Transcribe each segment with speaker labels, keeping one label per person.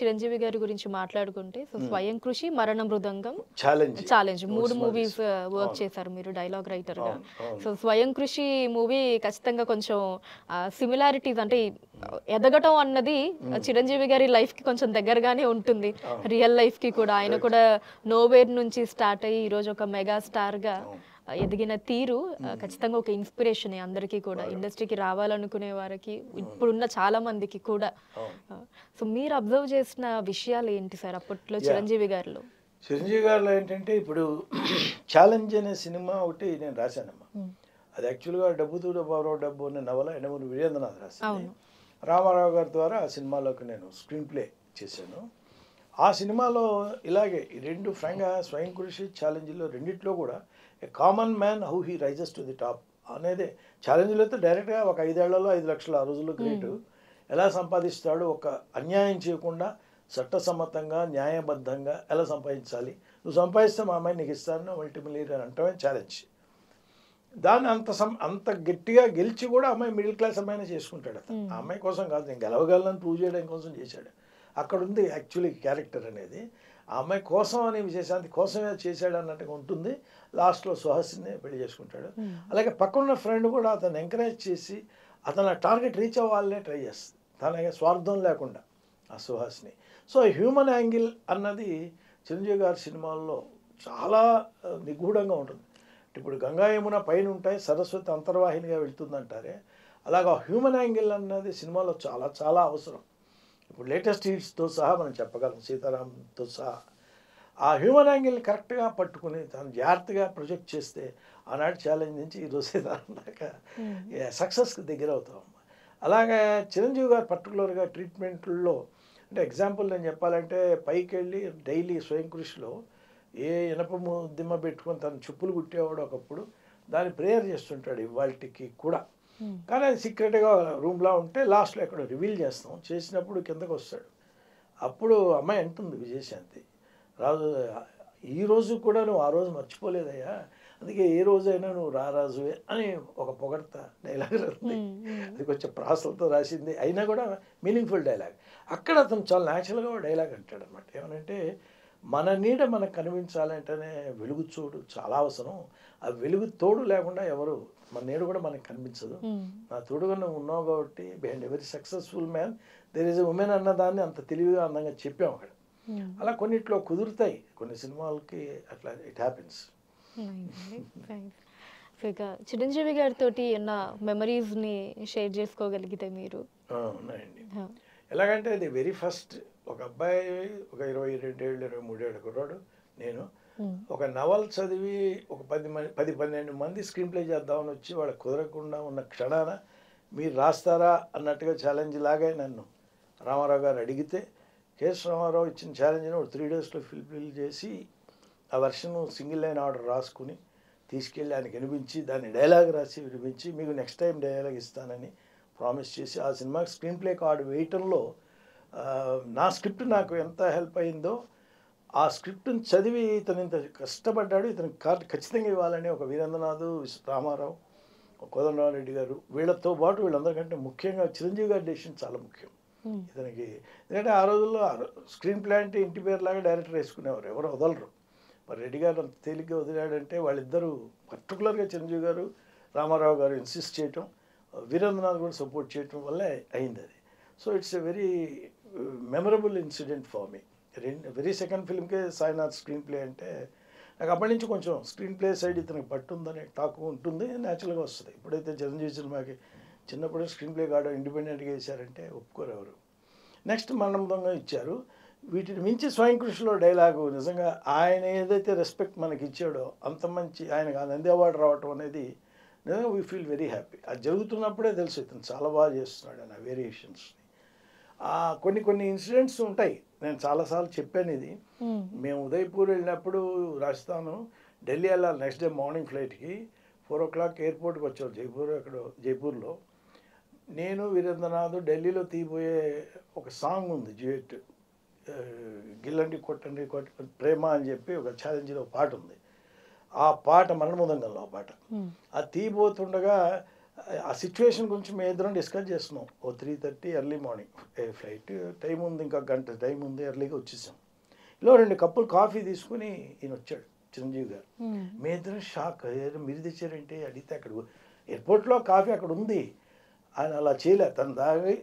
Speaker 1: చిరంజీవి గారి గురించి మాట్లాడుకుంటే సో స్వయం కృషి, మరణ మృదంగం,
Speaker 2: ఛాలెంజ్
Speaker 1: ఛాలెంజ్ 3 మూవీస్ వర్క్ చేశారు మీరు డైలాగ్ రైటర్ గా.
Speaker 2: అవును.
Speaker 1: సో స్వయం కృషి మూవీ ఖచ్చితంగా కొంచెం సిమిలారిటీస్ అంటే ఎదగటం అన్నది చిరంజీవి గారి లైఫ్ కి కొంచెం దగ్గరగానే ఉంటుంది, రియల్ లైఫ్ కి కూడా. ఆయన కూడా నోవేర్ నుంచి స్టార్ట్ అయ్యి ఈ రోజు ఒక మెగా స్టార్ గా ఎదిగిన తీరు ఖచ్చితంగా ఒక ఇన్స్పిరేషన్ అందరికీ కూడా, ఇండస్ట్రీకి రావాలనుకునే వారికి, ఇప్పుడున్న చాలా మందికి కూడా. సో మీరు అబ్జర్వ్ చేసిన విషయాలు ఏంటి సార్ అప్పట్లో చిరంజీవి గారిలో?
Speaker 2: చిరంజీవి గారిలో ఏంటంటే ఇప్పుడు ఛాలెంజ్ అనే సినిమా ఒకటి నేను రాశానమ్మా. అది యాక్చువల్గా డబ్బుతో డబ్బు డబ్బు అనే నవల ఎండమూరి వీరేంద్రనాథ్ రాసింది. రామారావు గారి ద్వారా ఆ సినిమాలోకి నేను స్క్రీన్ ప్లే చేశాను. ఆ సినిమాలో ఇలాగే ఈ రెండు ఫ్రాంక్గా స్వయం కృషి ఛాలెంజ్లో రెండిట్లో కూడా a common man how he rises to the top అనేది. ఛాలెంజ్లో అయితే డైరెక్ట్గా ఒక 5 ఏళ్లలో 5 లక్షలు ఆ రోజుల్లో గ్రేట్ ఎలా సంపాదిస్తాడు, ఒక అన్యాయం చేయకుండా చట్టసమ్మతంగా న్యాయబద్ధంగా ఎలా సంపాదించాలి, నువ్వు సంపాదిస్తే మా అమ్మాయి నీకు ఇస్తాను మల్టీమిలియనర్ అని అంటమే ఛాలెంజ్. దాన్ని అంత గట్టిగా గెలిచి కూడా అమ్మాయి మిడిల్ క్లాస్ అమ్మాయినే చేసుకుంటాడు. అతను ఆ అమ్మాయి కోసం కాదు, నేను గెలవగలను ప్రూవ్ చేయడం కోసం చేశాడు. అక్కడ ఉంది యాక్చువల్లీ క్యారెక్టర్ అనేది. ఆ అమ్మాయి కోసం అని విజయశాంతి కోసమే చేశాడు అన్నట్టుగా ఉంటుంది. లాస్ట్లో సుహాసిని పెళ్లి చేసుకుంటాడు. అలాగే పక్కన ఫ్రెండ్ కూడా అతను ఎంకరేజ్ చేసి అతను టార్గెట్ రీచ్ అవ్వాలనే ట్రై చేస్తుంది, తన స్వార్థం లేకుండా ఆ సుహాసిని. సో హ్యూమన్ యాంగిల్ అన్నది చిరంజీవి గారి సినిమాల్లో చాలా నిగూఢంగా ఉంటుంది. ఇప్పుడు గంగా యమున పైన ఉంటాయి, సరస్వతి అంతర్వాహినిగా వెళ్తుందంటారే, అలాగా హ్యూమన్ యాంగిల్ అన్నది సినిమాలో చాలా చాలా అవసరం. ఇప్పుడు లేటెస్ట్ హిట్స్తో సహా మనం చెప్పగలం, సీతారాంతో సహా ఆ హ్యూమన్ యాంగిల్ కరెక్ట్గా పట్టుకుని తను జాగ్రత్తగా ప్రొజెక్ట్ చేస్తే ఆనాటి ఛాలెంజ్ నుంచి ఈరోజు సీతారాం దాకా సక్సెస్కి దగ్గర అవుతాం. అలాగే చిరంజీవి గారు పర్టికులర్గా ట్రీట్మెంట్లో అంటే ఎగ్జాంపుల్ నేను చెప్పాలంటే పైకి వెళ్ళి డైలీ స్వయం కృషిలో ఏ ఇనప దిమ్మ పెట్టుకొని తను చెప్పులు కుట్టేవాడు ఒకప్పుడు, దాన్ని ప్రేయర్ చేస్తుంటాడు ఇవాళకి కూడా. కానీ అది సీక్రెట్గా రూమ్లో ఉంటే లాస్ట్లో ఎక్కడ రివీల్ చేస్తాం. చేసినప్పుడు కిందకు వస్తాడు. అప్పుడు అమ్మాయి అంటుంది విజయశాంతి, రాజు ఈ రోజు కూడా నువ్వు ఆ రోజు మర్చిపోలేదయ్యా, అందుకే ఏ రోజైనా నువ్వు రారాజువే అని ఒక పొగడ్త డైలాగ్ ఉంది. అది కొంచెం ప్రాసలతో రాసింది అయినా కూడా మీనింగ్ఫుల్ డైలాగ్. అక్కడ అతను చాలా న్యాచురల్గా డైలాగ్ అంటాడు అనమాట. ఏమనంటే మన నీడ మనకు కనిపించాలంటేనే వెలుగు చూడు చాలా అవసరం, ఆ వెలుగు తోడు లేకుండా ఎవరు మన నీడ కూడా మనకు కనిపించదు, నా తోడుగా నువ్వు ఉన్నావు కాబట్టి behind every successful man there is a woman అన్నదాన్ని అంత తెలివిగా అందంగా చెప్పాం అక్కడ. అలా కొన్నిట్లో కుదురుతాయి, కొన్ని సినిమాలకి అట్లా ఇట్ హ్యాపెన్స్.
Speaker 1: ఇక చిరంజీవి గారితో ఉన్న మెమరీస్ని షేర్ చేసుకోగలిగితే మీరు?
Speaker 2: ఉన్నాయండి. ఎలాగంటే అది వెరీ ఫస్ట్ ఒక అబ్బాయి ఒక 22 ఏళ్ళు 23 ఏళ్ళ కుర్రాడు, నేను ఒక నవల్ చదివి ఒక 10-12 మంది స్క్రీన్ ప్లే చేద్దామని వచ్చి వాళ్ళకి కుదరకుండా ఉన్న క్షణాన మీరు రాస్తారా అన్నట్టుగా ఛాలెంజ్ లాగా నన్ను రామారావు గారు అడిగితే, కేఎస్ రామారావు ఇచ్చిన ఛాలెంజ్ని ఒక 3 డేస్లో ఫిల్ చేసి ఆ వర్షన్ సింగిల్ లైన్ ఆర్డర్ రాసుకుని తీసుకెళ్ళి ఆయనకి వినిపించి దాన్ని డైలాగ్ రాసి వినిపించి మీకు నెక్స్ట్ టైం డైలాగ్ ఇస్తానని ప్రామిస్ చేసి ఆ సినిమాకి స్క్రీన్ ప్లే కార్డు వేయటంలో నా స్క్రిప్ట్ నాకు ఎంత హెల్ప్ అయిందో, ఆ స్క్రిప్ట్ని చదివి ఇతను ఇంత కష్టపడ్డాడు, ఇతనికి కార్డు ఖచ్చితంగా ఇవ్వాలని ఒక వీరేంద్రనాథ్, రామారావు, కోదండరామరెడ్డి గారు వీళ్ళతో పాటు వీళ్ళందరికంటే ముఖ్యంగా చిరంజీవి గారి డెసిషన్ చాలా ముఖ్యం ఇతనికి. ఎందుకంటే ఆ రోజుల్లో స్క్రీన్ ప్లే అంటే ఇంటి పేరులాగా డైరెక్టర్ వేసుకునేవారు, ఎవరు వదలరు. మరి రెడ్డి గారు అంత తేలిగ్గా వదిలాడంటే వాళ్ళిద్దరూ పర్టికులర్గా చిరంజీవి గారు రామారావు గారు ఇన్సిస్ట్ చేయటం, వీరేంద్రనాథ్ కూడా సపోర్ట్ చేయటం వల్లే అయింది అది. So it's a very memorable incident for me. Very second ఫిల్మ్కే సాయినాథ్ స్క్రీన్ ప్లే అంటే నాకు అప్పటి నుంచి కొంచెం స్క్రీన్ ప్లే సైడ్ ఇతనికి పట్టుందని టాక్ ఉంటుంది, న్యాచురల్గా వస్తుంది. ఇప్పుడైతే చిరంజీవి సినిమాకి చిన్నప్పుడు స్క్రీన్ ప్లే కార్డు ఇండిపెండెంట్గా వేశారంటే ఒప్పుకోరు ఎవరు. నెక్స్ట్ మరణంగా ఇచ్చారు. వీటిని మించి స్వయం కృషిలో డైలాగు నిజంగా ఆయన ఏదైతే రెస్పెక్ట్ మనకి ఇచ్చాడో అంత మంచి ఆయనకు ఆ నంది అవార్డు రావటం అనేది నిజంగా వీ ఫీల్ వెరీ హ్యాపీ. అది జరుగుతున్నప్పుడే తెలుసు ఇతను చాలా బాగా చేస్తున్నాడు అని ఆ వేరియేషన్స్ని. కొన్ని ఇన్సిడెంట్స్ ఉంటాయి, నేను చాలాసార్లు చెప్పాను ఇది. మేము ఉదయపూర్ వెళ్ళినప్పుడు రాజస్థాను ఢిల్లీ వెళ్ళాలి నెక్స్ట్ డే మార్నింగ్ ఫ్లైట్కి. 4 o'clock ఎయిర్పోర్ట్కి వచ్చారు జైపూర్లో. నేను వీరేంద్రనాథ్ ఢిల్లీలో తీయబోయే ఒక సాంగ్ ఉంది డ్యూయెట్, గిల్లండి కొట్టండి ప్రేమ అని చెప్పి ఒక ఛాలెంజ్లో పాట ఉంది. ఆ పాట మరణముదంగంలో ఆ పాట అది తీయబోతుండగా ఆ సిచ్యువేషన్ గురించి మేము ఇద్దరం డిస్కస్ చేస్తున్నాం. ఓ 3:30 ఎర్లీ మార్నింగ్ ఫ్లైట్ టైం ఉంది, ఇంకా గంట టైం ఉంది, ఎర్లీగా వచ్చేసాం. ఇలా 2 కప్పులు కాఫీ తీసుకుని ఈయన వచ్చాడు చిరంజీవి గారు. మీ ఇద్దరం షాక్, మీరు తెచ్చారంటే అడిగితే అక్కడ ఎయిర్పోర్ట్లో కాఫీ అక్కడ ఉంది, ఆయన అలా చేయలే, తను దాగి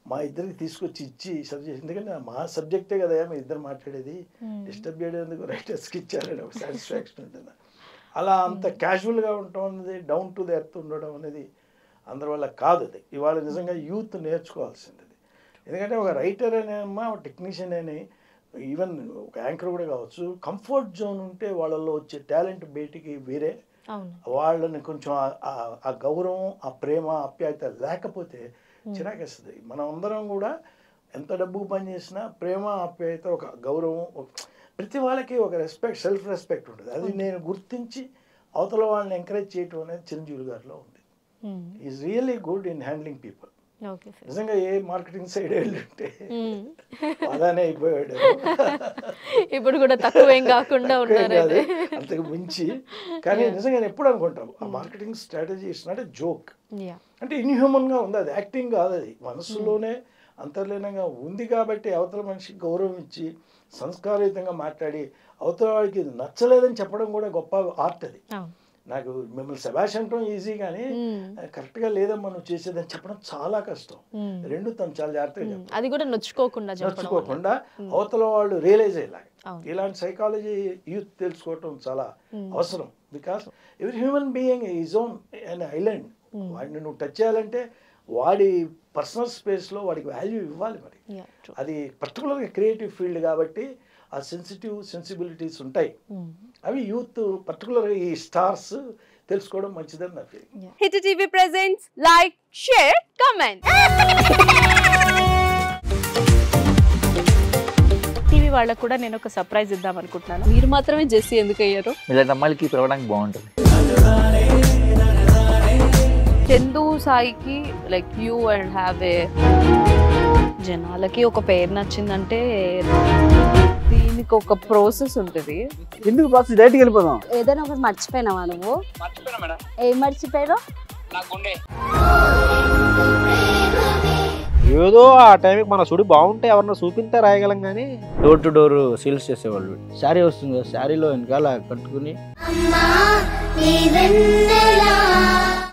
Speaker 2: మా ఇద్దరికి తీసుకొచ్చి ఇచ్చి సబ్జెక్ట్, ఎందుకంటే మా సబ్జెక్టే కదా మీ ఇద్దరు మాట్లాడేది, డిస్టర్బ్ చేయడానికి రైటర్స్కి ఇచ్చారని ఒక సాటిస్ఫాక్షన్ ఉంటుంది. అలా అంత క్యాజువల్గా ఉండటం అనేది, డౌన్ టు ద ఎర్త్ ఉండడం అనేది అందరి వల్ల కాదు. అది ఇవాళ నిజంగా యూత్ నేర్చుకోవాల్సింది. ఎందుకంటే ఒక రైటర్ అనేమ్మా, ఒక టెక్నీషియన్ అని, ఈవెన్ ఒక యాంకర్ కూడా కావచ్చు, కంఫర్ట్ జోన్ ఉంటే వాళ్ళల్లో వచ్చే టాలెంట్ బయటికి వేరే. వాళ్ళని కొంచెం ఆ గౌరవం, ఆ ప్రేమ, ఆప్యాయత లేకపోతే చిరాకేస్తుంది. మనం అందరం కూడా ఎంత డబ్బుకు పనిచేసినా ప్రేమ, ఆప్యాయత, ఒక గౌరవం, ప్రతి వాళ్ళకి ఒక రెస్పెక్ట్, సెల్ఫ్ రెస్పెక్ట్ ఉంటుంది. అది నేను గుర్తించి అవతల వాళ్ళని ఎంకరేజ్ చేయటం అనేది చిరంజీవి గారిలో ఉంది. Is really good in handling people. నిజంగా ఏ మార్కెటింగ్ సైడ్ వెళ్ళుంటే అలానే అయిపోయాడు.
Speaker 1: ఇప్పుడు కూడా తక్కువేం కాకుండా ఉన్నారు
Speaker 2: అంతకు మించి. కానీ నిజంగా నేను ఎప్పుడు అనుకుంటాం ఆ marketing strategy is not a joke. అంటే ఇన్హ్యూమన్గా ఉంది, అది యాక్టింగ్ కాదు, అది మనసులోనే అంతర్లీనంగా ఉంది. కాబట్టి అవతల మనిషికి గౌరవం ఇచ్చి సంస్కారయుతంగా మాట్లాడి అవతల వాడికి నచ్చలేదని చెప్పడం కూడా గొప్ప ఆర్ట్. అది నాకు మిమ్మల్ని శభాష్ అంటాం ఈజీ, కానీ కరెక్ట్గా లేదమ్మా నువ్వు చేసేదని చెప్పడం చాలా కష్టం. రెండు తను చాలా జాగ్రత్తగా,
Speaker 1: అది కూడా నొచ్చుకోకుండా
Speaker 2: అవతల వాళ్ళు రియలైజ్ అయ్యేలాగా. ఇలాంటి సైకాలజీ యూత్ తెలుసుకోవటం చాలా అవసరం. Because every human being is own an island. వాడిని నువ్వు టచ్ చేయాలంటే వాడి పర్సనల్ స్పేస్లో వాడికి వాల్యూ ఇవ్వాలి. మరి అది పర్టికులర్గా క్రియేటివ్ ఫీల్డ్ కాబట్టి ఆ సెన్సిబిలిటీస్ ఉంటాయి. అవి యూత్ పర్టికులర్గా ఈ స్టార్స్ తెలుసుకోవడం మంచిదని నా feeling.
Speaker 3: Hit TV presents like, share, comment. TV వాళ్ళకు కూడా నేను ఒక సర్ప్రైజ్ ఇద్దాం అనుకుంటున్నాను. మీరు మాత్రమే జెస్సీ ఎందుకు అయ్యారు?
Speaker 4: ఇలాంటి అమ్మాయిలకి పిలవడానికి బాగుంటుంది.
Speaker 3: చందు సాయికి like you and have a, జనాలకి ఒక పేరు నచ్చిందంటే దీనికి ఒక ప్రాసెస్ ఉంటుంది.
Speaker 5: ఎందుకు ప్రాసెస్? డైరెక్ట్‌గా వెళ్ళిపోదాం.
Speaker 6: ఏదైనా ఒకటి మర్చిపోయినావా నువ్వు?
Speaker 4: మర్చిపోయినా మేడం.
Speaker 6: ఏం మర్చిపోయావు?
Speaker 4: నా గుండె.
Speaker 5: ఏదో ఆ టైంకి మన సుడి బాగుంటే ఎవరన్నా చూపిస్తే రాయగలం, కానీ డోర్ టు డోర్ సేల్స్ చేసేవాళ్ళు. శారీ వస్తుంది, శారీలో వెనకాల కట్టుకుని